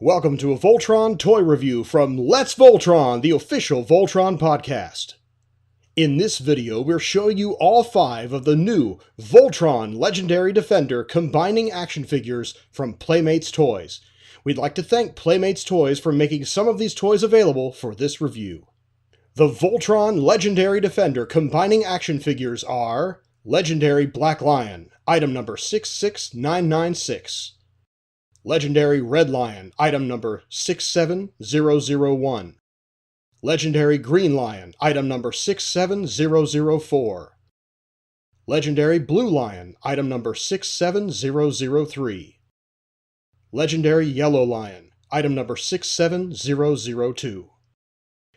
Welcome to a Voltron toy review from Let's Voltron, the official Voltron podcast. In this video, we're showing you all 5 of the new Voltron Legendary Defender combining action figures from Playmates Toys. We'd like to thank Playmates Toys for making some of these toys available for this review. The Voltron Legendary Defender combining action figures are Legendary Black Lion, item number 66996. Legendary Red Lion, item number 67001. Legendary Green Lion, item number 67004. Legendary Blue Lion, item number 67003. Legendary Yellow Lion, item number 67002.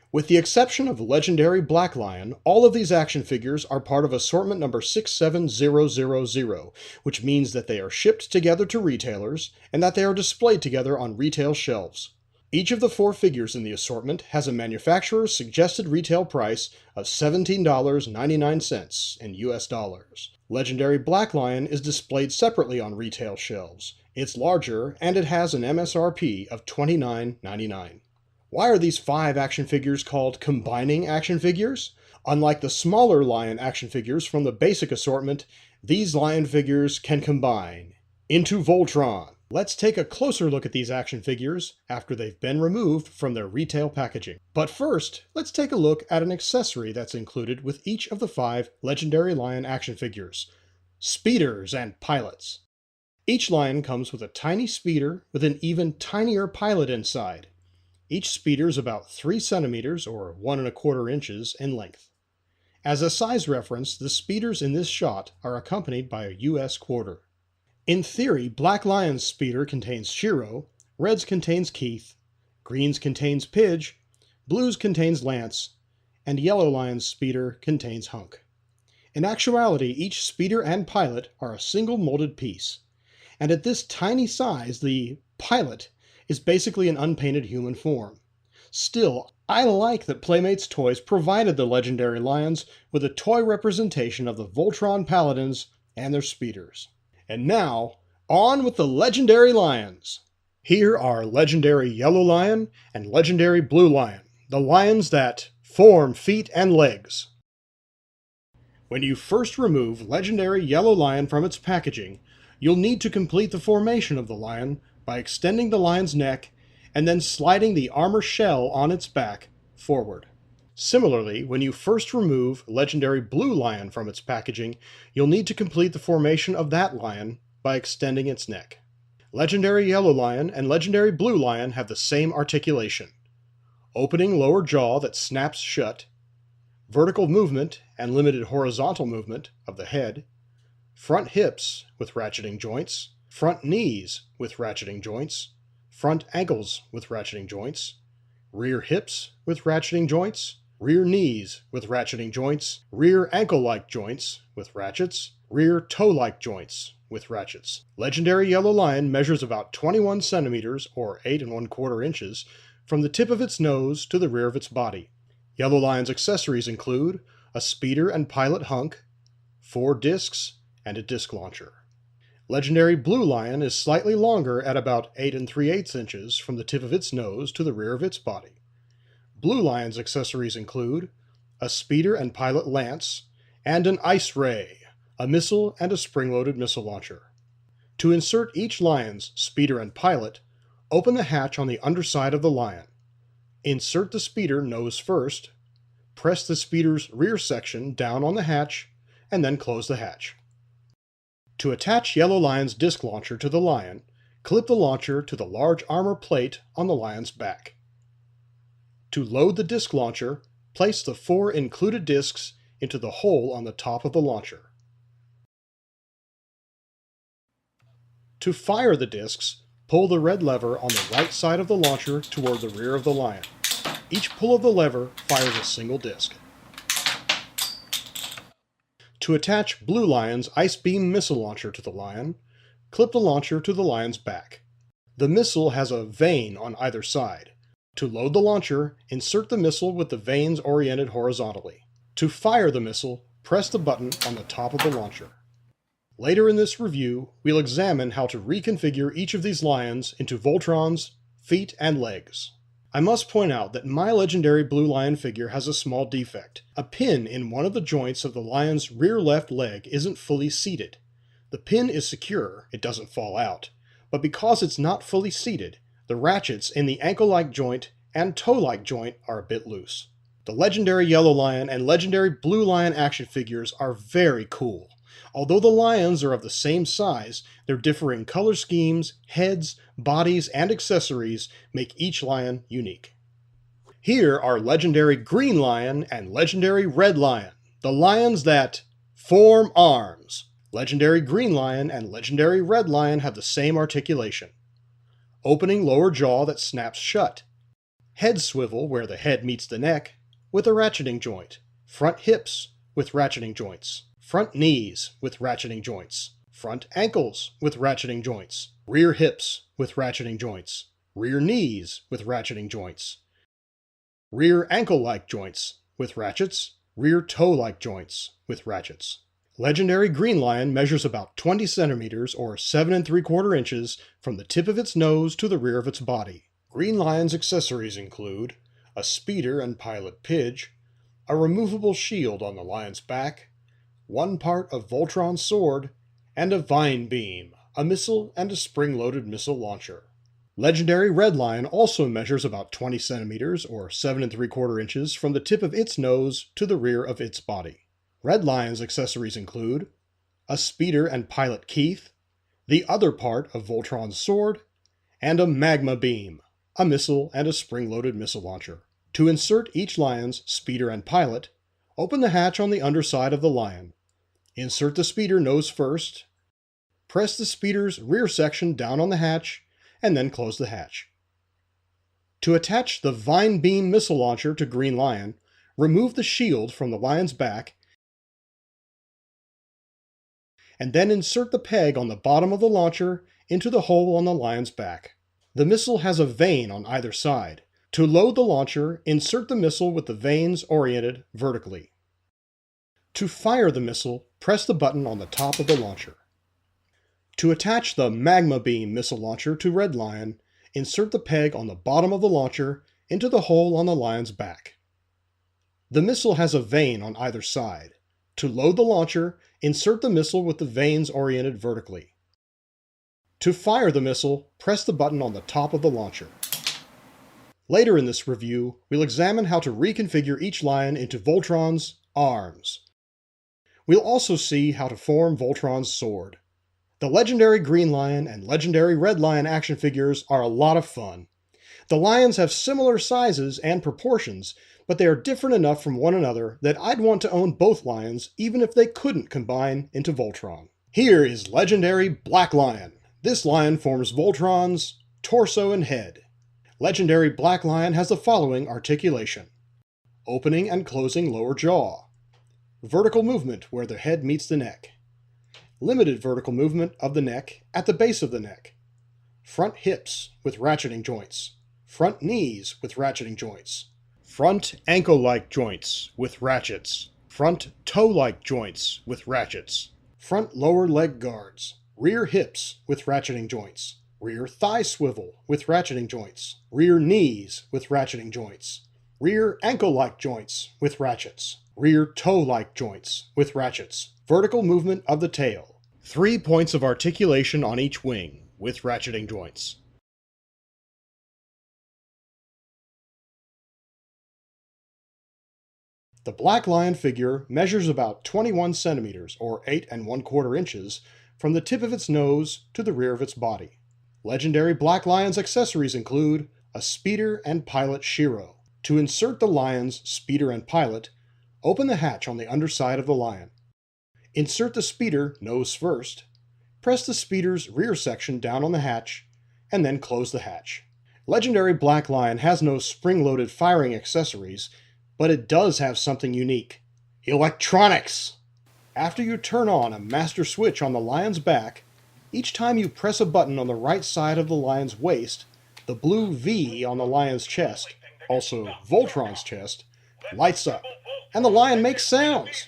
With the exception of Legendary Black Lion, all of these action figures are part of assortment number 67000, which means that they are shipped together to retailers and that they are displayed together on retail shelves. Each of the 4 figures in the assortment has a manufacturer's suggested retail price of $17.99 in US dollars. Legendary Black Lion is displayed separately on retail shelves. It's larger and it has an MSRP of $29.99. Why are these 5 action figures called combining action figures? Unlike the smaller Lion action figures from the basic assortment, these Lion figures can combine into Voltron. Let's take a closer look at these action figures after they've been removed from their retail packaging. But first, let's take a look at an accessory that's included with each of the 5 Legendary Lion action figures: speeders and pilots. Each Lion comes with a tiny speeder with an even tinier pilot inside. Each speeder is about 3 centimeters or 1 1/4 inches in length. As a size reference, the speeders in this shot are accompanied by a US quarter. In theory, Black Lion's speeder contains Shiro, Red's contains Keith, Green's contains Pidge, Blue's contains Lance, and Yellow Lion's speeder contains Hunk. In actuality, each speeder and pilot are a single molded piece, and at this tiny size, the pilot is basically an unpainted human form. Still, I like that Playmates Toys provided the Legendary Lions with a toy representation of the Voltron Paladins and their speeders. And now, on with the Legendary Lions! Here are Legendary Yellow Lion and Legendary Blue Lion, the lions that form feet and legs. When you first remove Legendary Yellow Lion from its packaging, you'll need to complete the formation of the lion by extending the lion's neck and then sliding the armor shell on its back forward. Similarly, when you first remove Legendary Blue Lion from its packaging, you'll need to complete the formation of that lion by extending its neck. Legendary Yellow Lion and Legendary Blue Lion have the same articulation: opening lower jaw that snaps shut, vertical movement and limited horizontal movement of the head, front hips with ratcheting joints, front knees with ratcheting joints, front ankles with ratcheting joints, rear hips with ratcheting joints, rear knees with ratcheting joints, rear ankle-like joints with ratchets, rear toe-like joints with ratchets. Legendary Yellow Lion measures about 21 centimeters or 8 1/4 inches from the tip of its nose to the rear of its body. Yellow Lion's accessories include a speeder and pilot hunk, 4 discs, and a disc launcher. Legendary Blue Lion is slightly longer at about 8 3/8 inches from the tip of its nose to the rear of its body. Blue Lion's accessories include a speeder and pilot lance, and an ice ray, a missile and a spring-loaded missile launcher. To insert each lion's speeder and pilot, open the hatch on the underside of the lion. Insert the speeder nose first, press the speeder's rear section down on the hatch, and then close the hatch. To attach Yellow Lion's disc launcher to the lion, clip the launcher to the large armor plate on the lion's back. To load the disc launcher, place the 4 included discs into the hole on the top of the launcher. To fire the discs, pull the red lever on the right side of the launcher toward the rear of the lion. Each pull of the lever fires a single disc. To attach Blue Lion's Ice Beam missile launcher to the lion, clip the launcher to the lion's back. The missile has a vane on either side. To load the launcher, insert the missile with the vanes oriented horizontally. To fire the missile, press the button on the top of the launcher. Later in this review, we'll examine how to reconfigure each of these lions into Voltron's feet, and legs. I must point out that my legendary Blue Lion figure has a small defect. A pin in one of the joints of the lion's rear left leg isn't fully seated. The pin is secure, it doesn't fall out, but because it's not fully seated, the ratchets in the ankle-like joint and toe-like joint are a bit loose. The legendary Yellow Lion and legendary Blue Lion action figures are very cool. Although the lions are of the same size, their differing color schemes, heads, bodies, and accessories make each lion unique. Here are legendary Green Lion and legendary Red Lion, the lions that form arms. Legendary Green Lion and legendary Red Lion have the same articulation. Opening lower jaw that snaps shut. Head swivel where the head meets the neck, with a ratcheting joint. Front hips with ratcheting joints. Front knees with ratcheting joints. Front ankles with ratcheting joints. Rear hips with ratcheting joints. Rear knees with ratcheting joints. Rear ankle-like joints with ratchets. Rear toe-like joints with ratchets. Legendary Green Lion measures about 20 centimeters or 7 3/4 inches from the tip of its nose to the rear of its body. Green Lion's accessories include a speeder and pilot pidge, a removable shield on the lion's back, one part of Voltron Sword, and a vine beam, a missile and a spring-loaded missile launcher. Legendary Red Lion also measures about 20 centimeters or 7 3/4 inches from the tip of its nose to the rear of its body. Red Lion's accessories include a speeder and pilot Keith, the other part of Voltron's Sword, and a magma beam, a missile and a spring-loaded missile launcher. To insert each lion's speeder and pilot, open the hatch on the underside of the lion. Insert the speeder nose first, press the speeder's rear section down on the hatch, and then close the hatch. To attach the Vine Beam missile launcher to Green Lion, remove the shield from the lion's back, and then insert the peg on the bottom of the launcher into the hole on the lion's back. The missile has a vane on either side. To load the launcher, insert the missile with the vanes oriented vertically. To fire the missile, press the button on the top of the launcher. To attach the Magma Beam missile launcher to Red Lion, insert the peg on the bottom of the launcher into the hole on the lion's back. The missile has a vane on either side. To load the launcher, insert the missile with the vanes oriented vertically. To fire the missile, press the button on the top of the launcher. Later in this review, we'll examine how to reconfigure each lion into Voltron's arms. We'll also see how to form Voltron's sword. The legendary Green Lion and legendary Red Lion action figures are a lot of fun. The lions have similar sizes and proportions, but they are different enough from one another that I'd want to own both lions even if they couldn't combine into Voltron. Here is legendary Black Lion. This lion forms Voltron's torso and head. Legendary Black Lion has the following articulation: opening and closing lower jaw, vertical movement where the head meets the neck, limited vertical movement of the neck at the base of the neck, front hips with ratcheting joints, front knees with ratcheting joints, front ankle-like joints with ratchets, front toe-like joints with ratchets, front lower leg guards, rear hips with ratcheting joints, rear thigh swivel with ratcheting joints, rear knees with ratcheting joints, rear ankle-like joints with ratchets, rear toe-like joints with ratchets, vertical movement of the tail, 3 points of articulation on each wing with ratcheting joints. The Black Lion figure measures about 21 centimeters or 8 1/4 inches from the tip of its nose to the rear of its body. Legendary Black Lion's accessories include a speeder and pilot Shiro. To insert the lion's speeder and pilot, open the hatch on the underside of the lion. Insert the speeder nose first, press the speeder's rear section down on the hatch, and then close the hatch. Legendary Black Lion has no spring-loaded firing accessories, but it does have something unique: electronics! After you turn on a master switch on the lion's back, each time you press a button on the right side of the lion's waist, the blue V on the lion's chest, also Voltron's chest, lights up, and the lion makes sounds.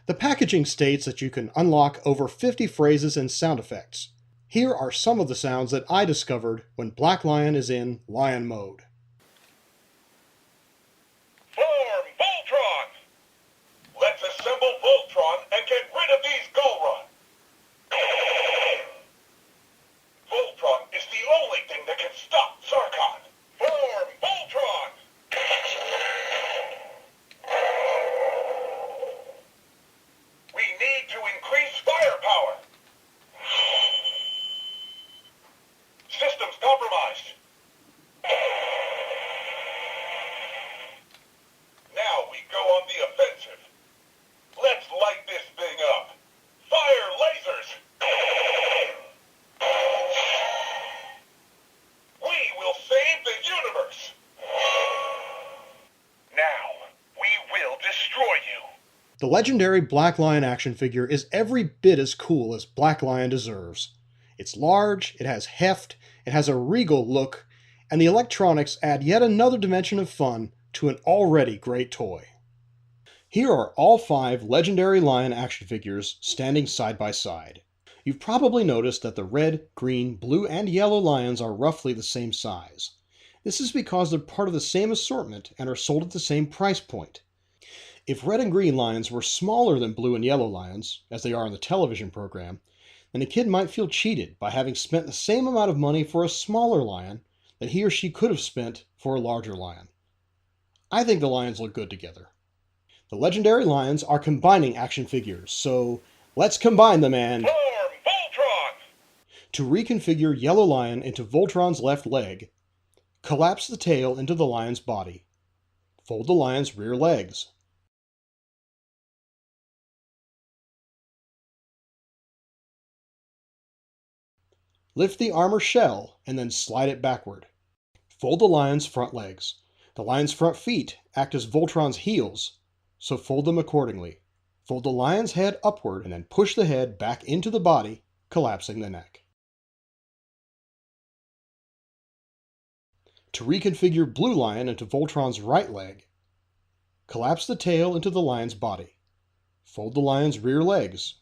The packaging states that you can unlock over 50 phrases and sound effects. Here are some of the sounds that I discovered when Black Lion is in lion mode. Form Voltron! Let's assemble Voltron and get rid of these Golrun! Voltron is the only thing that can stop Zarkon! Form Voltron! We need to increase firepower! Systems compromised! Now we go on the offensive. Let's light this thing up. Fire lasers! We will save the universe! Now, we will destroy you! The legendary Black Lion action figure is every bit as cool as Black Lion deserves. It's large, it has heft, it has a regal look, and the electronics add yet another dimension of fun to an already great toy. Here are all 5 legendary lion action figures standing side by side. You've probably noticed that the red, green, blue, and yellow lions are roughly the same size. This is because they're part of the same assortment and are sold at the same price point. If red and green lions were smaller than blue and yellow lions, as they are in the television program, then a kid might feel cheated by having spent the same amount of money for a smaller lion that he or she could have spent for a larger lion. I think the lions look good together. The legendary lions are combining action figures, so let's combine them and... Form Voltron! To reconfigure Yellow Lion into Voltron's left leg, collapse the tail into the lion's body. Fold the lion's rear legs. Lift the armor shell and then slide it backward. Fold the lion's front legs. The lion's front feet act as Voltron's heels, so fold them accordingly. Fold the lion's head upward and then push the head back into the body, collapsing the neck. To reconfigure Blue Lion into Voltron's right leg, collapse the tail into the lion's body. Fold the lion's rear legs.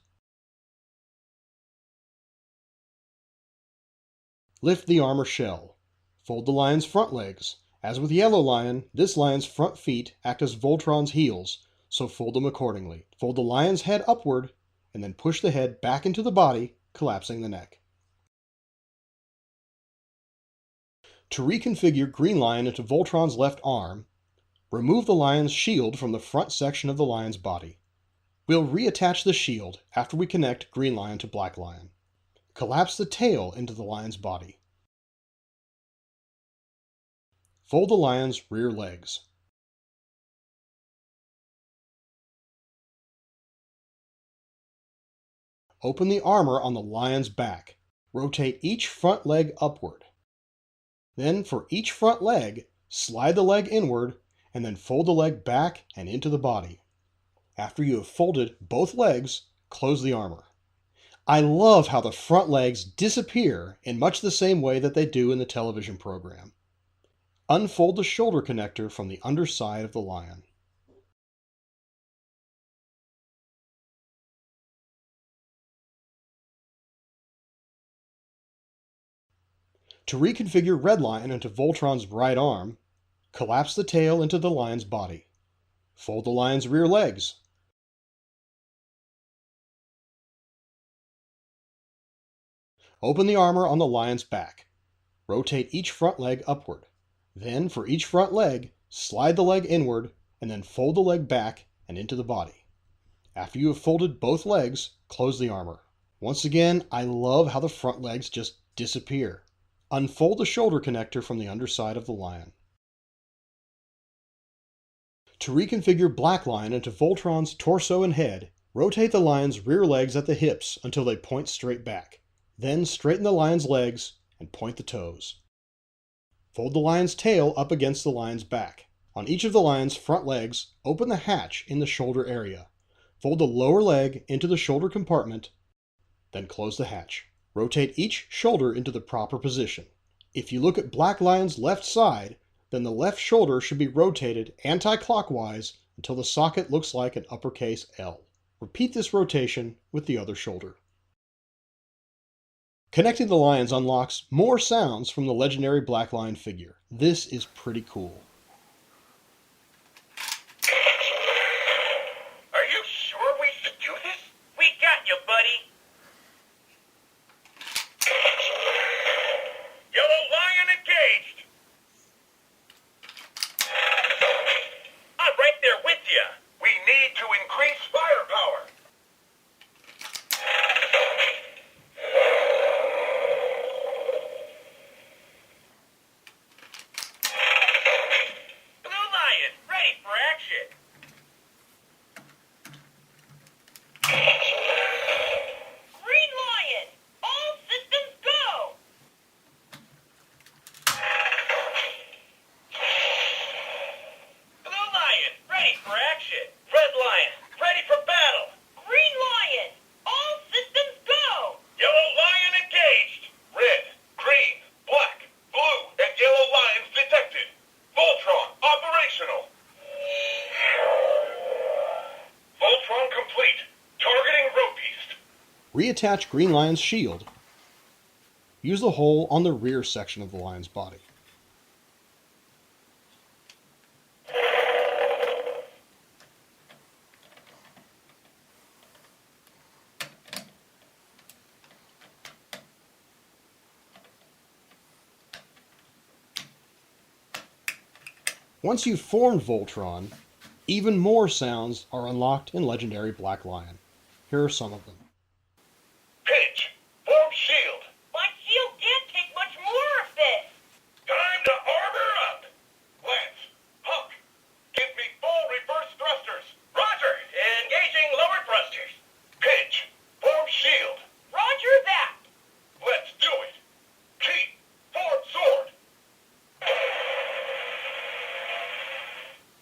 Lift the armor shell. Fold the lion's front legs. As with Yellow Lion, this lion's front feet act as Voltron's heels, so fold them accordingly. Fold the lion's head upward, and then push the head back into the body, collapsing the neck. To reconfigure Green Lion into Voltron's left arm, remove the lion's shield from the front section of the lion's body. We'll reattach the shield after we connect Green Lion to Black Lion. Collapse the tail into the lion's body. Fold the lion's rear legs. Open the armor on the lion's back. Rotate each front leg upward. Then for each front leg, slide the leg inward and then fold the leg back and into the body. After you have folded both legs, close the armor. I love how the front legs disappear in much the same way that they do in the television program. Unfold the shoulder connector from the underside of the lion. To reconfigure Red Lion into Voltron's right arm, collapse the tail into the lion's body. Fold the lion's rear legs. Open the armor on the lion's back. Rotate each front leg upward. Then, for each front leg, slide the leg inward and then fold the leg back and into the body. After you have folded both legs, close the armor. Once again, I love how the front legs just disappear. Unfold the shoulder connector from the underside of the lion. To reconfigure Black Lion into Voltron's torso and head, rotate the lion's rear legs at the hips until they point straight back. Then straighten the lion's legs and point the toes. Fold the lion's tail up against the lion's back. On each of the lion's front legs, open the hatch in the shoulder area. Fold the lower leg into the shoulder compartment, then close the hatch. Rotate each shoulder into the proper position. If you look at Black Lion's left side, then the left shoulder should be rotated anti-clockwise until the socket looks like an uppercase L. Repeat this rotation with the other shoulder. Connecting the lions unlocks more sounds from the legendary Black Lion figure. This is pretty cool. Are you sure we should do this? We got you, buddy. Yellow lion engaged. I'm right there with you. We need to increase firepower. Blue lion, ready for action. Green lion, all systems go. Blue lion, ready for action. Red lion, ready for battle. Green lion, all systems go. Yellow lion engaged. Red, green, black, blue, and yellow lions detected. Voltron operational. Voltron complete. Targeting road beast. Reattach Green Lion's shield. Use the hole on the rear section of the lion's body. Once you've formed Voltron, even more sounds are unlocked in Legendary Black Lion. Here are some of them. Pinch. Form shield. My shield can't take much more of this. Time to armor up. Lance. Hunk. Give me full reverse thrusters. Roger. Engaging lower thrusters. Pinch. Form shield. Roger that. Let's do it. Keep. Form sword.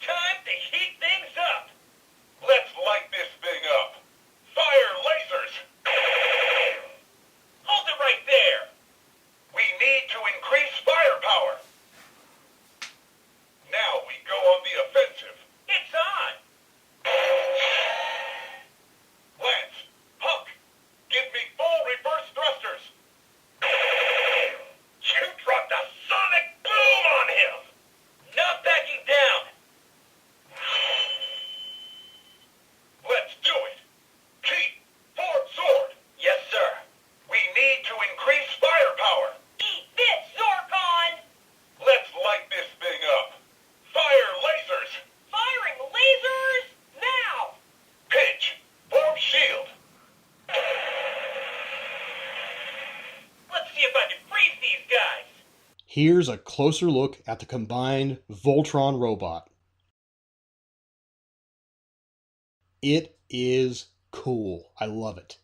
Time to heat things up. Let's light this thing up. Fire lasers. Hold it right there. We need to increase firepower. Now we go on the offensive. It's on. Lance, Hunk, give me full reverse thrusters. You dropped a sonic boom on him. Not backing down. Let's do it. Keep. Form sword. Yes, sir. We need to increase firepower. Eat this, Zorkon! Let's light this thing up. Fire lasers. Firing lasers now. Pinch. Form shield. Let's see if I can freeze these guys. Here's a closer look at the combined Voltron robot. It is cool. I love it.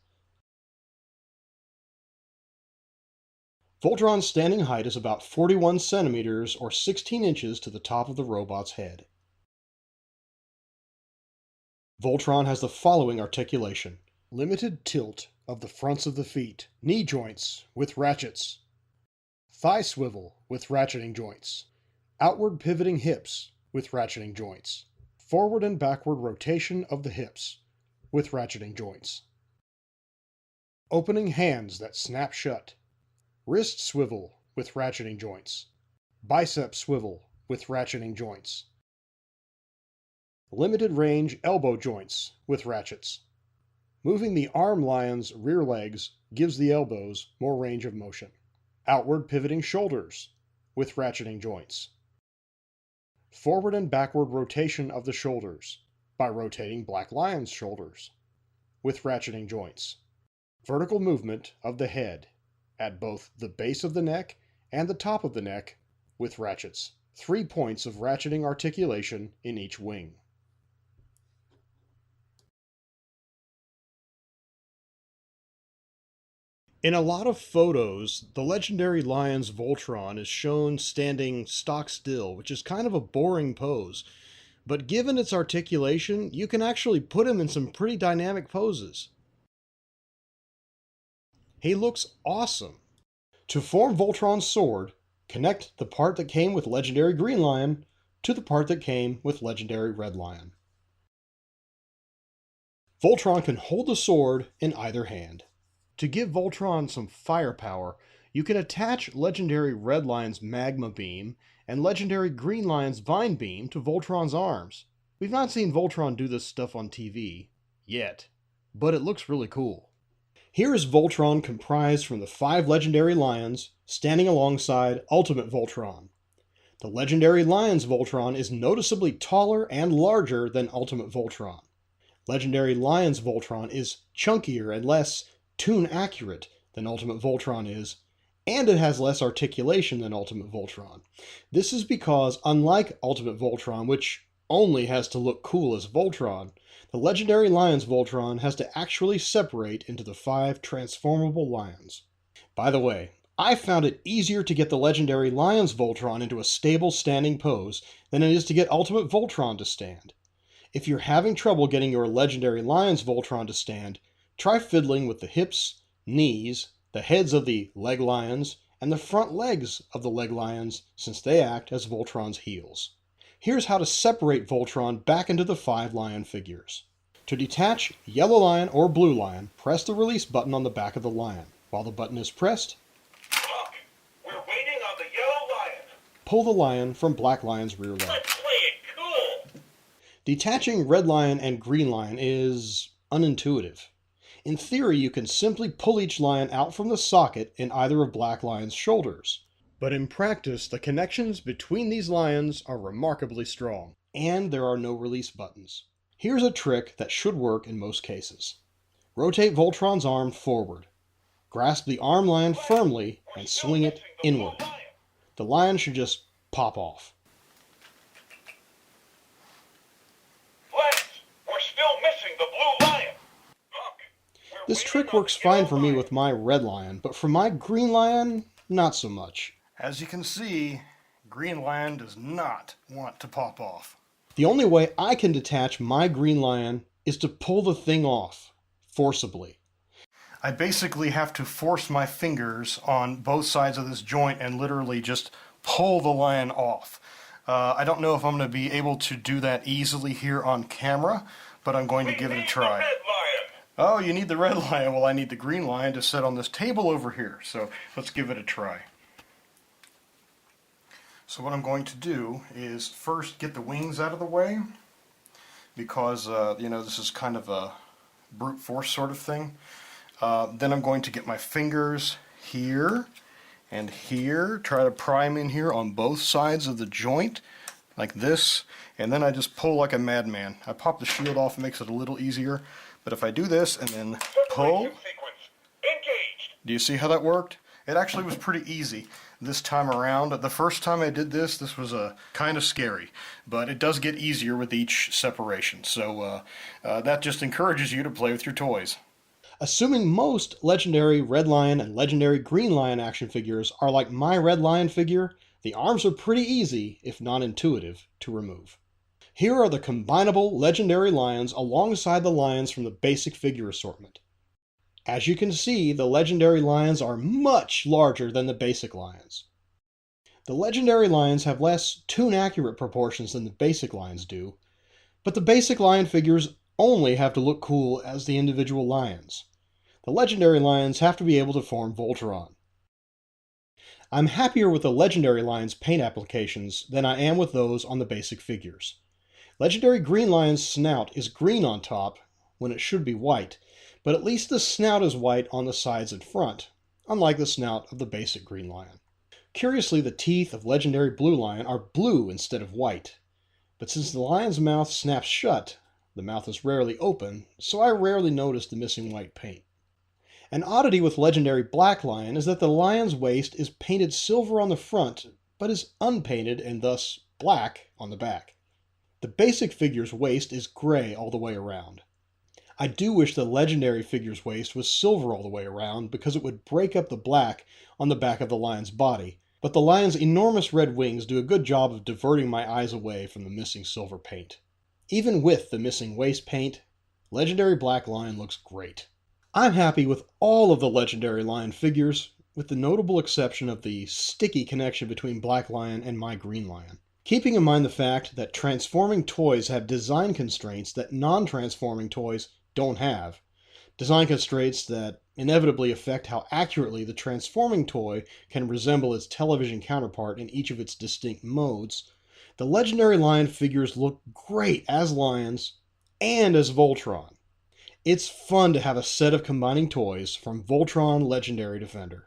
Voltron's standing height is about 41 centimeters or 16 inches to the top of the robot's head. Voltron has the following articulation: limited tilt of the fronts of the feet, knee joints with ratchets, thigh swivel with ratcheting joints, outward pivoting hips with ratcheting joints, forward and backward rotation of the hips with ratcheting joints, opening hands that snap shut, wrist swivel with ratcheting joints, bicep swivel with ratcheting joints, limited range elbow joints with ratchets. Moving the arm lion's rear legs gives the elbows more range of motion. Outward pivoting shoulders with ratcheting joints. Forward and backward rotation of the shoulders by rotating Black Lion's shoulders with ratcheting joints. Vertical movement of the head at both the base of the neck and the top of the neck with ratchets. 3 points of ratcheting articulation in each wing. In a lot of photos, the legendary lion's Voltron is shown standing stock still, which is kind of a boring pose. But given its articulation, you can actually put him in some pretty dynamic poses. He looks awesome. To form Voltron Sword, connect the part that came with legendary Green Lion to the part that came with legendary Red Lion. Voltron can hold the sword in either hand. To give Voltron some firepower, you can attach legendary Red Lion's Magma Beam and legendary Green Lion's Vine Beam to Voltron's arms. We've not seen Voltron do this stuff on TV, yet, but it looks really cool. Here is Voltron comprised from the 5 legendary lions, standing alongside Ultimate Voltron. The legendary Lions Voltron is noticeably taller and larger than Ultimate Voltron. Legendary Lions Voltron is chunkier and less tune accurate than Ultimate Voltron is, and it has less articulation than Ultimate Voltron. This is because, unlike Ultimate Voltron, which only has to look cool as Voltron, the legendary Lions Voltron has to actually separate into the 5 transformable lions. By the way, I found it easier to get the legendary Lions Voltron into a stable standing pose than it is to get Ultimate Voltron to stand. If you're having trouble getting your legendary Lions Voltron to stand, try fiddling with the hips, knees, the heads of the leg lions, and the front legs of the leg lions, since they act as Voltron's heels. Here's how to separate Voltron back into the 5 lion figures. To detach Yellow Lion or Blue Lion, press the release button on the back of the lion. While the button is pressed, Look, we're waiting on the Yellow Lion. pull the lion from Black Lion's rear leg. Let's play it cool. Detaching Red Lion and Green Lion is unintuitive. In theory, you can simply pull each lion out from the socket in either of Black Lion's shoulders. But in practice, the connections between these lions are remarkably strong, and there are no release buttons. Here's a trick that should work in most cases. Rotate Voltron's arm forward. Grasp the arm lion firmly and swing it inward. The lion should just pop off. Lance, we're still missing the Blue Lion. Huck, we're This waiting trick on works the fine Yellow for me Lion. with my Red Lion, but for my Green Lion, not so much. As you can see, Green Lion does not want to pop off. The only way I can detach my Green Lion is to pull the thing off, forcibly. I basically have to force my fingers on both sides of this joint and literally just pull the lion off. I don't know if I'm going to be able to do that easily here on camera, but I'm going to give it a We try. need the Red Lion. Oh, you need the Red Lion. Well, I need the Green Lion to sit on this table over here, so let's give it a try. So what I'm going to do is first get the wings out of the way, because, this is kind of a brute force sort of thing. Then I'm going to get my fingers here and here, try to pry them in here on both sides of the joint, like this, and then I just pull like a madman. I pop the shield off, it makes it a little easier, but if I do this and then pull, Separation sequence engaged. do you see how that worked? It actually was pretty easy this time around. The first time I did this was kind of scary, but it does get easier with each separation, so that just encourages you to play with your toys. Assuming most legendary Red Lion and legendary Green Lion action figures are like my Red Lion figure, the arms are pretty easy, if not intuitive, to remove. Here are the combinable legendary lions alongside the lions from the basic figure assortment. As you can see, the legendary lions are much larger than the basic lions. The legendary lions have less tune-accurate proportions than the basic lions do, but the basic lion figures only have to look cool as the individual lions. The legendary lions have to be able to form Voltron. I'm happier with the legendary lions paint applications than I am with those on the basic figures. Legendary Green Lion's snout is green on top when it should be white, but at least the snout is white on the sides and front, unlike the snout of the basic Green Lion. Curiously, the teeth of legendary Blue Lion are blue instead of white, but since the lion's mouth snaps shut, the mouth is rarely open, so I rarely notice the missing white paint. An oddity with legendary Black Lion is that the lion's waist is painted silver on the front, but is unpainted and thus black on the back. The basic figure's waist is gray all the way around. I do wish the legendary figure's waist was silver all the way around because it would break up the black on the back of the lion's body, but the lion's enormous red wings do a good job of diverting my eyes away from the missing silver paint. Even with the missing waist paint, legendary Black Lion looks great. I'm happy with all of the legendary Lion figures, with the notable exception of the sticky connection between Black Lion and my Green Lion. Keeping in mind the fact that transforming toys have design constraints that non-transforming toys don't have. Design constraints that, inevitably affect how accurately the transforming toy can resemble its television counterpart in each of its distinct modes, the Legendary Lion figures look great as lions and as Voltron. It's fun to have a set of combining toys from Voltron Legendary Defender.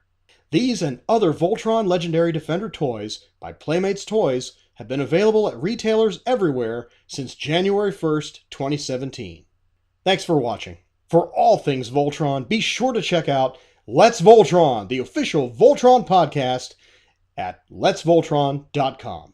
These and other Voltron Legendary Defender toys by Playmates Toys have been available at retailers everywhere since January 1st, 2017. Thanks for watching. For all things Voltron, be sure to check out Let's Voltron, the official Voltron podcast, at letsvoltron.com.